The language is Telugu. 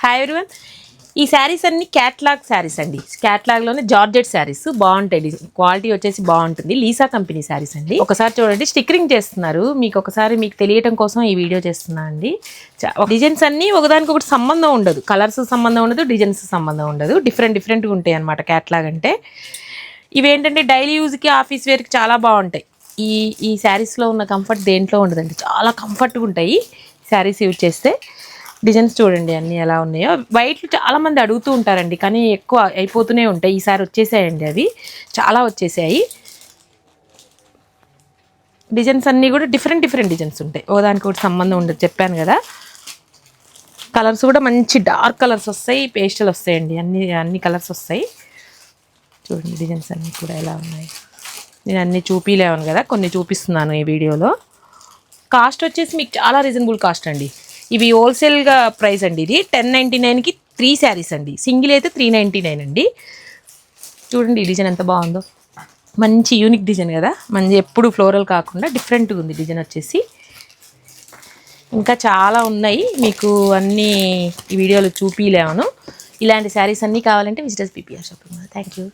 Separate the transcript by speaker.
Speaker 1: Hi everyone. ఈ శారీస్ అన్ని క్యాట్లాగ్ శారీస్ అండి. క్యాట్లాగ్లోనే జార్జెట్ శారీస్ బాగుంటాయి. క్వాలిటీ వచ్చేసి బాగుంటుంది. లీసా కంపెనీ శారీస్ అండి. ఒకసారి చూడండి, స్టిక్కరింగ్ చేస్తున్నారు. మీకు తెలియటం కోసం ఈ వీడియో చేస్తున్నా అండి. డిజైన్స్ అన్ని ఒకదానికొకటి సంబంధం ఉండదు. కలర్స్ సంబంధం ఉండదు, డిజైన్స్ సంబంధం ఉండదు. డిఫరెంట్గా ఉంటాయి అనమాట క్యాట్లాగ్ అంటే. ఇవేంటంటే డైలీ యూజ్కి, ఆఫీస్ వేర్కి చాలా బాగుంటాయి. ఈ శారీస్లో ఉన్న కంఫర్ట్ దేంట్లో ఉండదండి. చాలా కంఫర్ట్గా ఉంటాయి శారీస్ యూజ్ చేస్తే. డిజైన్స్ చూడండి అన్నీ ఎలా ఉన్నాయో. వైట్లు చాలామంది అడుగుతూ ఉంటారండి, కానీ ఎక్కువ అయిపోతూనే ఉంటాయి. ఈసారి వచ్చేసాయండి, అవి చాలా వచ్చేసాయి. డిజైన్స్ అన్నీ కూడా డిఫరెంట్ డిజైన్స్ ఉంటాయి. ఓదానికి ఒకటి సంబంధం ఉండదు, చెప్పాను కదా. కలర్స్ కూడా మంచి డార్క్ కలర్స్ వస్తాయి, పేస్టల్ వస్తాయండి. అన్ని కలర్స్ వస్తాయి. చూడండి డిజైన్స్ అన్నీ కూడా ఎలా ఉన్నాయి. నేను అన్నీ చూపిలేను కదా, కొన్ని చూపిస్తున్నాను ఈ వీడియోలో. కాస్ట్ వచ్చేసి మీకు చాలా రీజనబుల్ కాస్ట్ అండి. ఇవి హోల్సేల్గా ప్రైస్ అండి. ఇది 1099కి 3 శారీస్ అండి. సింగిల్ అయితే 399 అండి. చూడండి ఈ డిజైన్ ఎంత బాగుందో. మంచి యూనిక్ డిజైన్ కదా. మంచి ఎప్పుడు ఫ్లోరల్ కాకుండా డిఫరెంట్గా ఉంది డిజైన్ వచ్చేసి. ఇంకా చాలా ఉన్నాయి, మీకు అన్నీ ఈ వీడియోలో చూపిలేను. ఇలాంటి శారీస్ అన్నీ కావాలంటే visitors PPR shopping. Thank you.